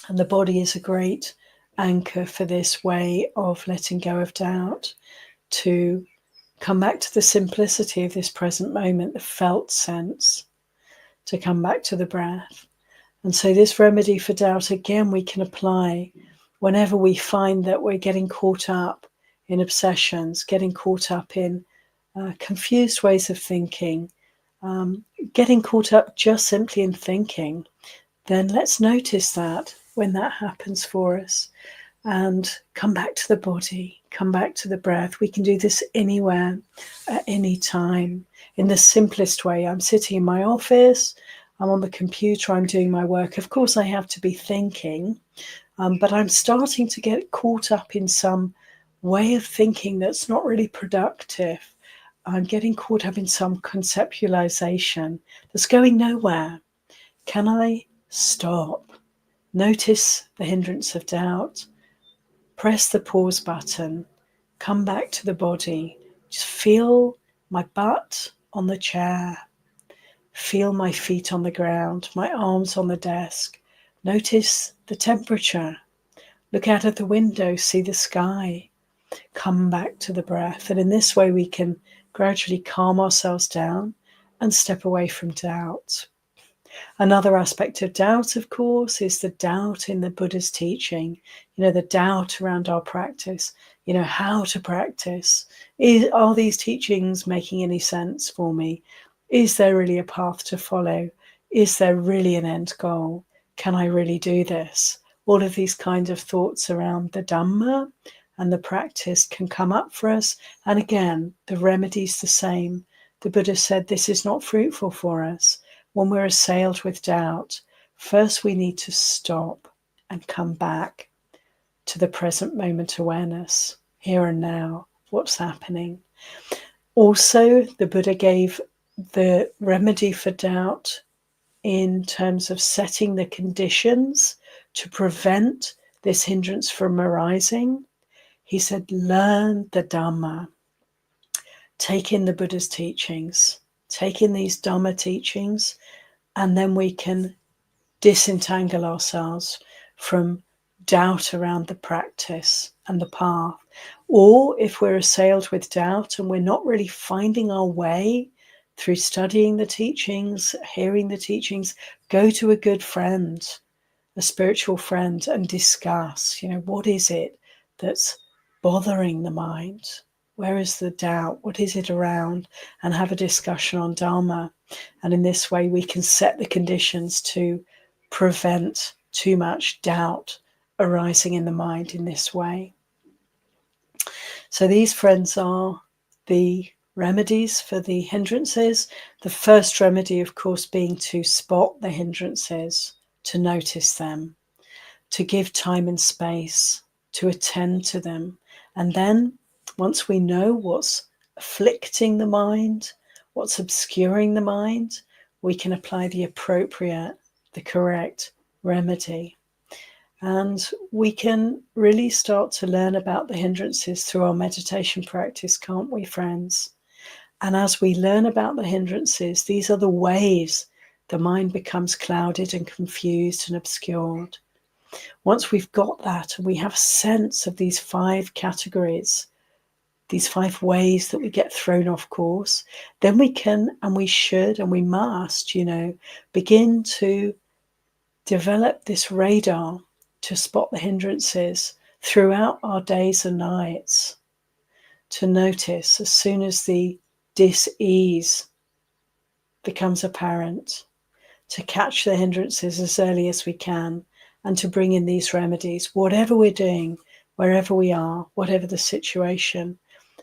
And the body is a great anchor for this way of letting go of doubt, to come back to the simplicity of this present moment, the felt sense, to come back to the breath. And so this remedy for doubt, again, we can apply whenever we find that we're getting caught up in obsessions, getting caught up in confused ways of thinking, getting caught up just simply in thinking. Then let's notice that when that happens for us, and come back to the body, come back to the breath. We can do this anywhere, at any time, in the simplest way. I'm sitting in my office, I'm on the computer, I'm doing my work. Of course, I have to be thinking, but I'm starting to get caught up in some way of thinking that's not really productive. I'm getting caught up in some conceptualization that's going nowhere. Can I stop? Notice the hindrance of doubt. Press the pause button. Come back to the body. Just feel my butt on the chair. Feel my feet on the ground, my arms on the desk. Notice the temperature. Look out of the window, see the sky. Come back to the breath. And in this way, we can gradually calm ourselves down and step away from doubt. Another aspect of doubt, of course, is the doubt in the Buddha's teaching, the doubt around our practice, how to practice. Are these teachings making any sense for me? Is there really a path to follow? Is there really an end goal? Can I really do this? All of these kinds of thoughts around the Dhamma and the practice can come up for us. And again, the remedy's the same. The Buddha said this is not fruitful for us. When we're assailed with doubt, first we need to stop and come back to the present moment awareness, here and now, what's happening. Also, the Buddha gave the remedy for doubt in terms of setting the conditions to prevent this hindrance from arising. He said, learn the Dhamma. Take in the Buddha's teachings. Take in these Dhamma teachings, and then we can disentangle ourselves from doubt around the practice and the path. Or if we're assailed with doubt and we're not really finding our way through studying the teachings, hearing the teachings, go to a good friend, a spiritual friend, and discuss, what is it that's bothering the mind? Where is the doubt? What is it around? And have a discussion on Dharma. And in this way, we can set the conditions to prevent too much doubt arising in the mind in this way. So these, friends, are the remedies for the hindrances. The first remedy, of course, being to spot the hindrances, to notice them, to give time and space, to attend to them. And then once we know what's afflicting the mind, what's obscuring the mind, we can apply the appropriate, the correct remedy. And we can really start to learn about the hindrances through our meditation practice, can't we, friends? And as we learn about the hindrances, these are the ways the mind becomes clouded and confused and obscured. Once we've got that and we have a sense of these 5 categories, these 5 ways that we get thrown off course, then we can, and we should, and we must, begin to develop this radar to spot the hindrances throughout our days and nights, to notice as soon as the dis-ease becomes apparent, to catch the hindrances as early as we can, and to bring in these remedies. Whatever we're doing, wherever we are, whatever the situation,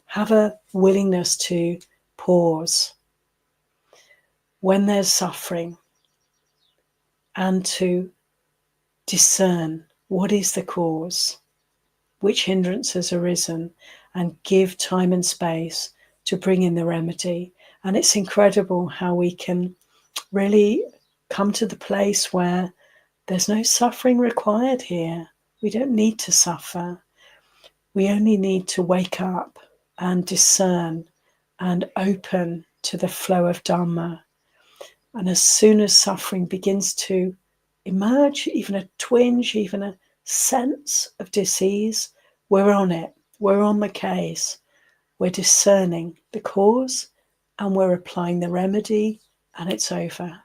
have a willingness to pause when there's suffering and to discern what is the cause, which hindrance has arisen, and give time and space to bring in the remedy. And it's incredible how we can really come to the place where there's no suffering required here. We don't need to suffer. We only need to wake up and discern and open to the flow of Dhamma. And as soon as suffering begins to emerge, even a twinge, even a sense of disease, we're on it. We're on the case. We're discerning the cause and we're applying the remedy, and it's over.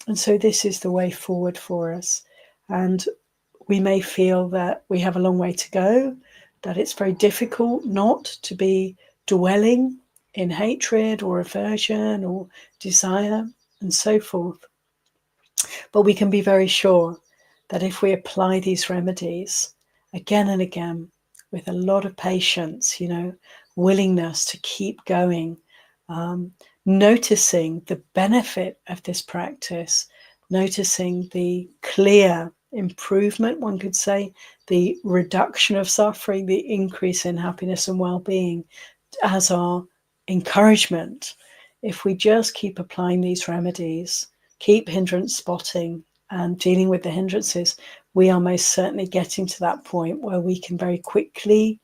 And so this is the way forward for us. And we may feel that we have a long way to go, that it's very difficult not to be dwelling in hatred or aversion or desire and so forth. But we can be very sure that if we apply these remedies again and again with a lot of patience, willingness to keep going, noticing the benefit of this practice, noticing the clear improvement, one could say, the reduction of suffering, the increase in happiness and well-being as our encouragement. If we just keep applying these remedies, keep hindrance spotting and dealing with the hindrances, we are most certainly getting to that point where we can very quickly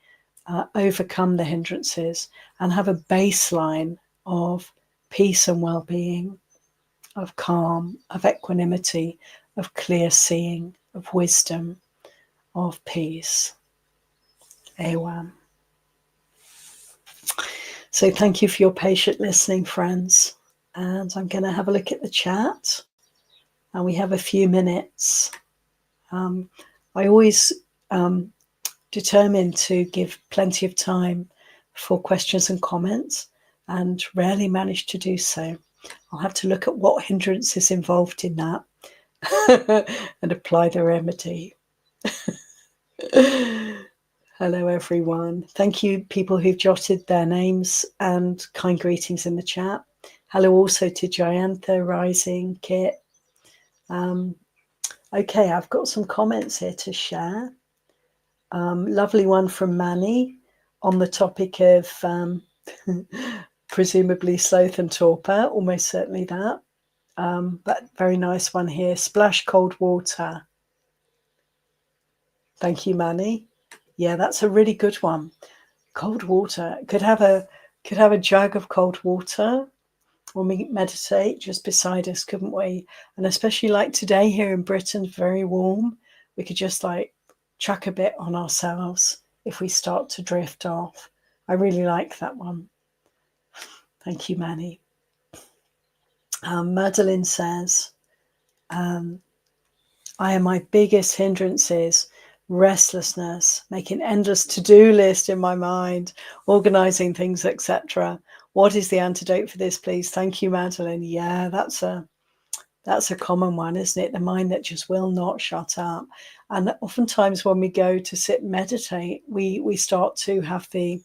overcome the hindrances and have a baseline of peace and well-being, of calm, of equanimity, of clear seeing, of wisdom, of peace. Ewan. So thank you for your patient listening, friends. And I'm going to have a look at the chat. And we have a few minutes. I always determine to give plenty of time for questions and comments, and rarely manage to do so. I'll have to look at what hindrance is involved in that and apply the remedy. Hello, everyone. Thank you, people who've jotted their names and kind greetings in the chat. Hello also to Jayantha, Rising, Kit. Okay, I've got some comments here to share. Lovely one from Manny on the topic of presumably sloth and torpor, almost certainly that. But very nice one here. Splash cold water. Thank you, Manny. Yeah, that's a really good one. Cold water. Could have a jug of cold water when we meditate just beside us, couldn't we? And especially like today here in Britain, very warm, we could just like chuck a bit on ourselves if we start to drift off. I really like that one. Thank you, Manny. Madeline says, I am my biggest hindrances, restlessness, making endless to-do list in my mind, organizing things, etc. What is the antidote for this, please? Thank you, Madeline. Yeah, that's a common one, isn't it? The mind that just will not shut up. And oftentimes when we go to sit and meditate, we start to have the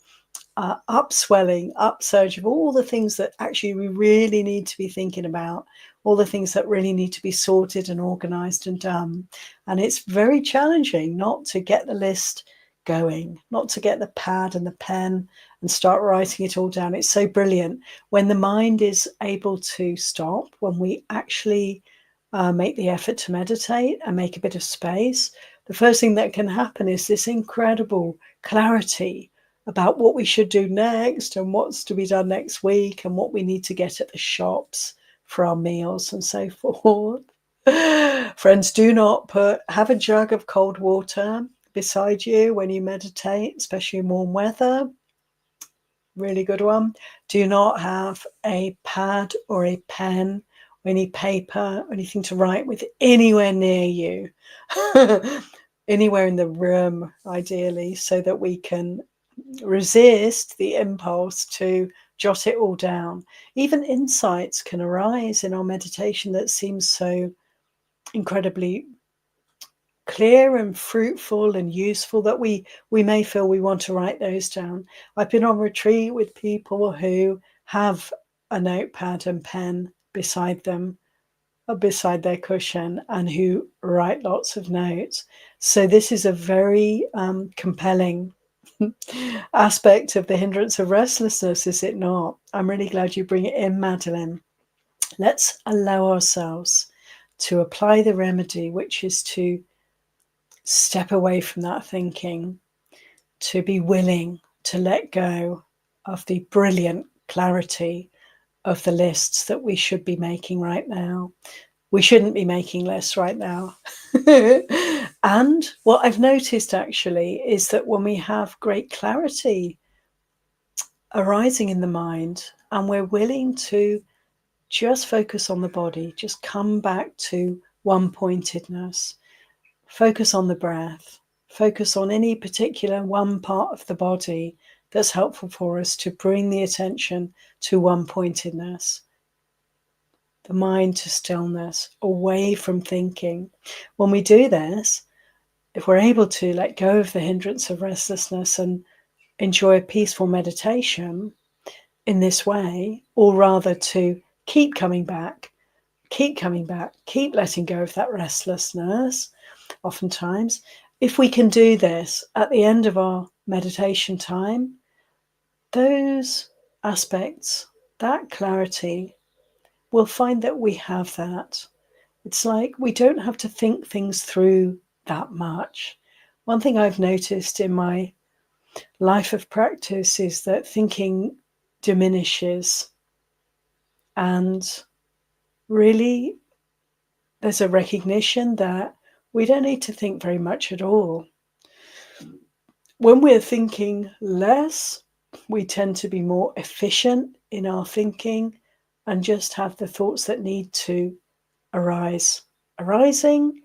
upswelling, upsurge of all the things that actually we really need to be thinking about, all the things that really need to be sorted and organized and done. And it's very challenging not to get the list going, not to get the pad and the pen and start writing it all down. It's so brilliant when the mind is able to stop, when we actually make the effort to meditate and make a bit of space. The first thing that can happen is this incredible clarity about what we should do next and what's to be done next week and what we need to get at the shops for our meals and so forth. Friends, do not have a jug of cold water beside you when you meditate, especially in warm weather. Really good one. Do not have a pad or a pen or any paper or anything to write with anywhere near you. Anywhere in the room, ideally, so that we can resist the impulse to jot it all down. Even insights can arise in our meditation that seems so incredibly clear and fruitful and useful that we may feel we want to write those down. I've been on retreat with people who have a notepad and pen beside them, beside their cushion, and who write lots of notes. So this is a very compelling aspect of the hindrance of restlessness, is it not? I'm really glad you bring it in, Madeline. Let's allow ourselves to apply the remedy, which is to step away from that thinking, to be willing to let go of the brilliant clarity of the lists that we should be making right now. We shouldn't be making lists right now. And what I've noticed actually is that when we have great clarity arising in the mind and we're willing to just focus on the body, just come back to one-pointedness, focus on the breath, focus on any particular one part of the body that's helpful for us to bring the attention to one-pointedness, the mind to stillness, away from thinking. When we do this, if we're able to let go of the hindrance of restlessness and enjoy a peaceful meditation in this way, or rather to keep coming back, keep letting go of that restlessness, oftentimes, if we can do this at the end of our meditation time, those aspects, that clarity, we'll find that we have that. It's like we don't have to think things through that much. One thing I've noticed in my life of practice is that thinking diminishes, and really there's a recognition that we don't need to think very much at all. When we're thinking less, we tend to be more efficient in our thinking and just have the thoughts that need to arising,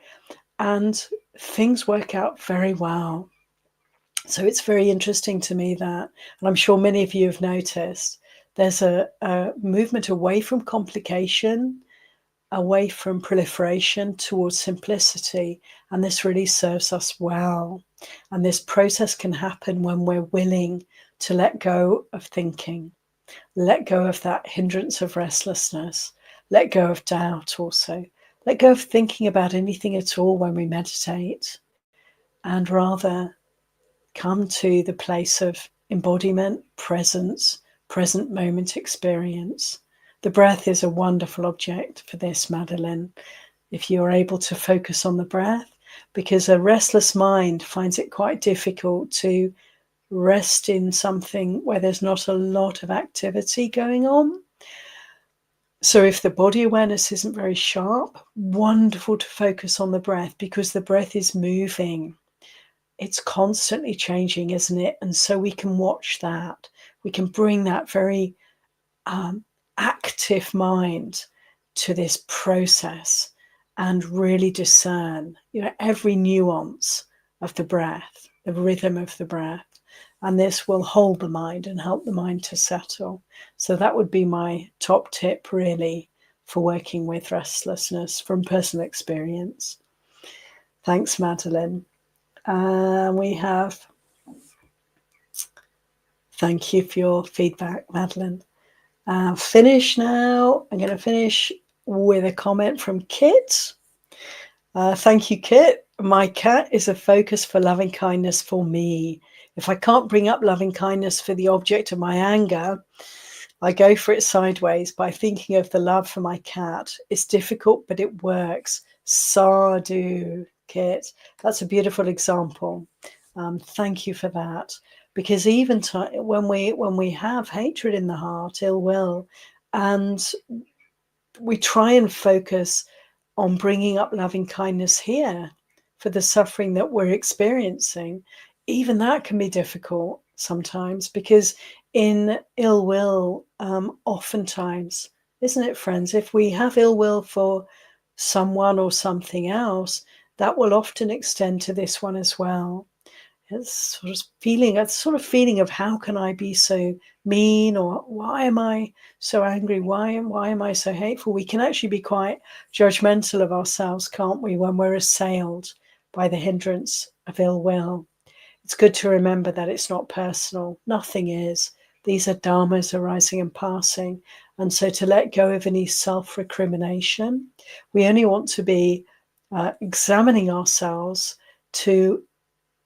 and things work out very well. So it's very interesting to me that, and I'm sure many of you have noticed, there's a movement away from complication, away from proliferation towards simplicity. And this really serves us well. And this process can happen when we're willing to let go of thinking, let go of that hindrance of restlessness, let go of doubt also, let go of thinking about anything at all when we meditate, and rather come to the place of embodiment, presence, present moment experience. The breath is a wonderful object for this, Madeline, if you're able to focus on the breath, because a restless mind finds it quite difficult to rest in something where there's not a lot of activity going on. So if the body awareness isn't very sharp, wonderful to focus on the breath, because the breath is moving. It's constantly changing, isn't it? And so we can watch that. We can bring that very active mind to this process and really discern, every nuance of the breath, the rhythm of the breath. And this will hold the mind and help the mind to settle. So that would be my top tip, really, for working with restlessness from personal experience. Thanks, Madeline. We have, thank you for your feedback, Madeline. Finish now. I'm going to finish with a comment from Kit. Thank you, Kit. My cat is a focus for loving kindness for me. If I can't bring up loving kindness for the object of my anger, I go for it sideways by thinking of the love for my cat. It's difficult, but it works. Sadhu, Kit. That's a beautiful example. Thank you for that. Because even when we have hatred in the heart, ill will, and we try and focus on bringing up loving kindness here for the suffering that we're experiencing, even that can be difficult sometimes, because in ill will, oftentimes, isn't it, friends, if we have ill will for someone or something else, that will often extend to this one as well. It's sort of feeling of, how can I be so mean, or why am I so angry? Why am I so hateful? We can actually be quite judgmental of ourselves, can't we, when we're assailed by the hindrance of ill will? It's good to remember that it's not personal. Nothing is. These are dharmas arising and passing. And so to let go of any self-recrimination, we only want to be examining ourselves to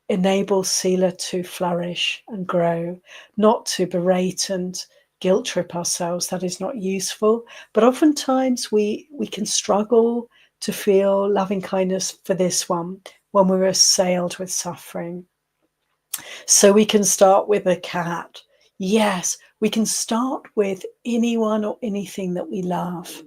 enable sila to flourish and grow, not to berate and guilt trip ourselves. That is not useful. But oftentimes we can struggle to feel loving kindness for this one when we're assailed with suffering. So we can start with a cat. Yes, we can start with anyone or anything that we love,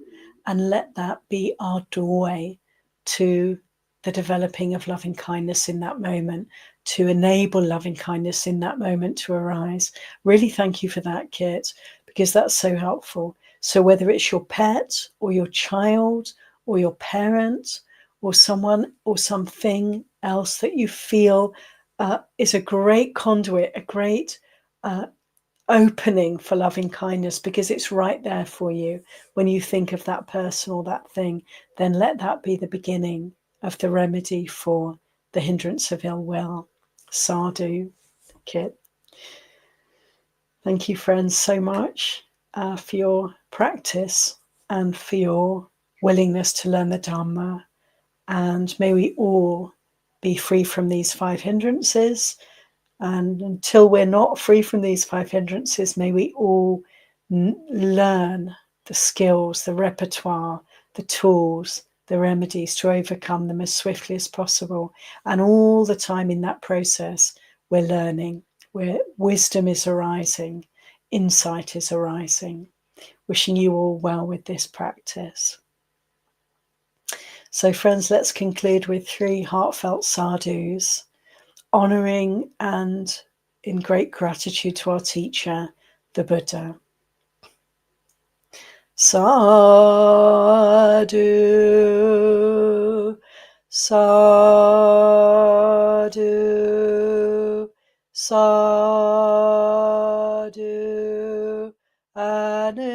and let that be our doorway to the developing of loving kindness in that moment, to enable loving kindness in that moment to arise. Really thank you for that, Kit, because that's so helpful. So whether it's your pet or your child or your parent or someone or something else that you feel is a great conduit, a great opening for loving kindness, because it's right there for you. When you think of that person or that thing, then let that be the beginning of the remedy for the hindrance of ill will. Sadhu, Kit. Thank you, friends, so much for your practice and for your willingness to learn the Dharma. And may we all be free from these 5 hindrances. And until we're not free from these 5 hindrances, may we all learn the skills, the repertoire, the tools, the remedies to overcome them as swiftly as possible. And all the time in that process, we're learning, where wisdom is arising, insight is arising. Wishing you all well with this practice. So, friends, let's conclude with 3 heartfelt sadhus, honoring and in great gratitude to our teacher, the Buddha. Sadhu, sadhu, sadhu, anumodami.